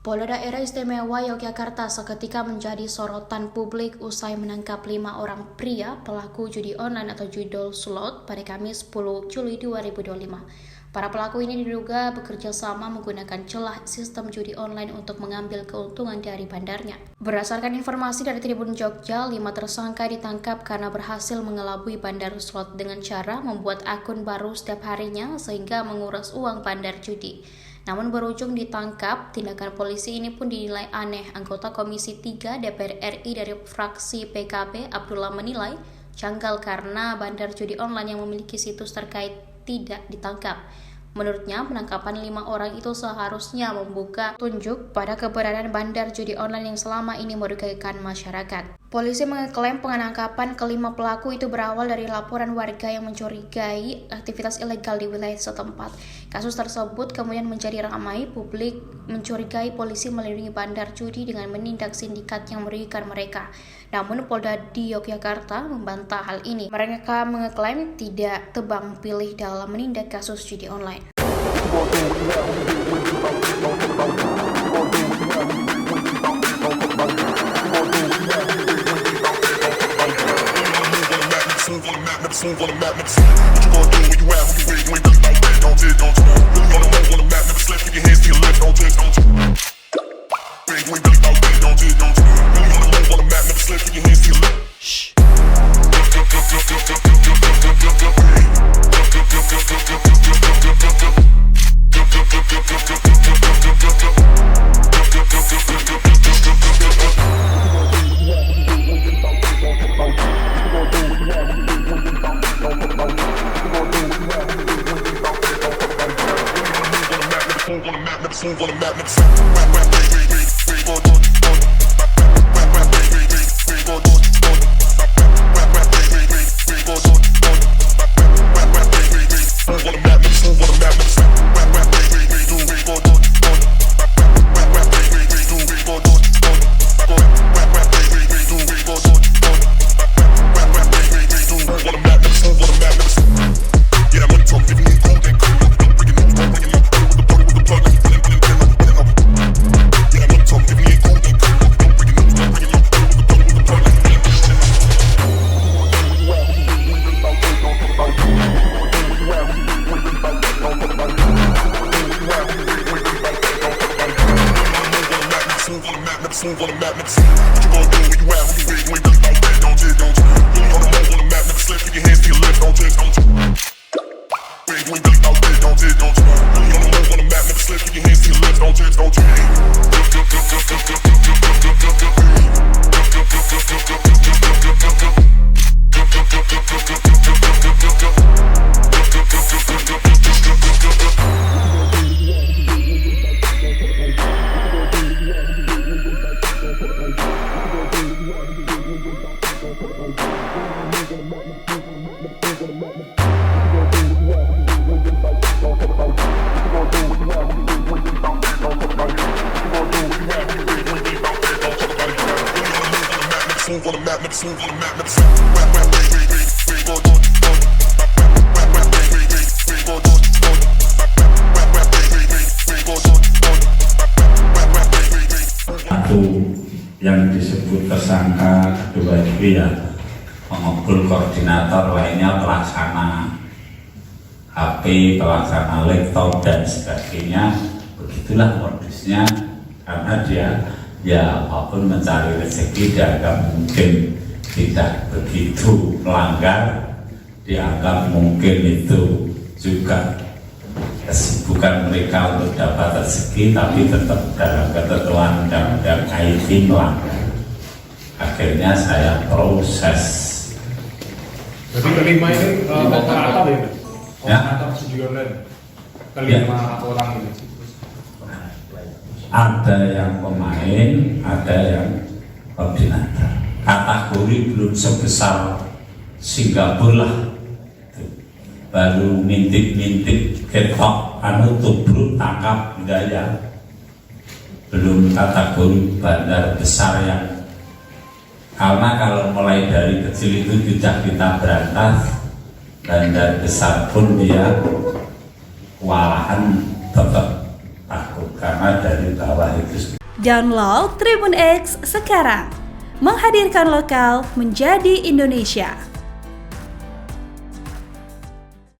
Polda Daerah Istimewa Yogyakarta seketika menjadi sorotan publik usai menangkap 5 orang pria pelaku judi online atau judol slot pada Kamis 10 Juli 2025. Para pelaku ini diduga bekerja sama menggunakan celah sistem judi online untuk mengambil keuntungan dari bandarnya. Berdasarkan informasi dari Tribun Jogja, 5 tersangka ditangkap karena berhasil mengelabui bandar slot dengan cara membuat akun baru setiap harinya sehingga menguras uang bandar judi. Namun berujung ditangkap, tindakan polisi ini pun dinilai aneh. Anggota Komisi 3 DPR RI dari fraksi PKB, Abdullah, menilai janggal karena bandar judi online yang memiliki situs terkait tidak ditangkap. Menurutnya, penangkapan 5 orang itu seharusnya membuka tunjuk pada keberadaan bandar judi online yang selama ini merugikan masyarakat. Polisi mengklaim penangkapan kelima pelaku itu berawal dari laporan warga yang mencurigai aktivitas ilegal di wilayah setempat. Kasus tersebut kemudian menjadi ramai, publik mencurigai polisi melindungi bandar judi dengan menindak sindikat yang merugikan mereka. Namun Polda di Yogyakarta membantah hal ini. Mereka mengklaim tidak tebang pilih dalam menindak kasus judi online. Yang disebut tersangka kedua itu ya pengepul, koordinator, lainnya pelaksana HP, pelaksana laptop dan sebagainya. Begitulah modusnya, karena dia ya apapun mencari rezeki dianggap mungkin tidak begitu melanggar, dianggap mungkin itu juga kesibukan mereka untuk dapat rezeki, tapi tetap dalam ketentuan undang-undang IT melanggar. Akhirnya saya proses. Jadi kelima ini operator ya? Operator judi online. Kelima orang ini. Ada yang pemain, ada yang koordinator. Kategori belum sebesar Singapura lah. Baru mintik-mintik ketok tubruk tangkap enggak ya, belum kategori bandar besar yang, karena kalau mulai dari kecil itu sudah kita berantas, bandar besar pun dia kewalahan tetap takut. karena dari bawah itu. Download Tribun X sekarang, menghadirkan lokal menjadi Indonesia.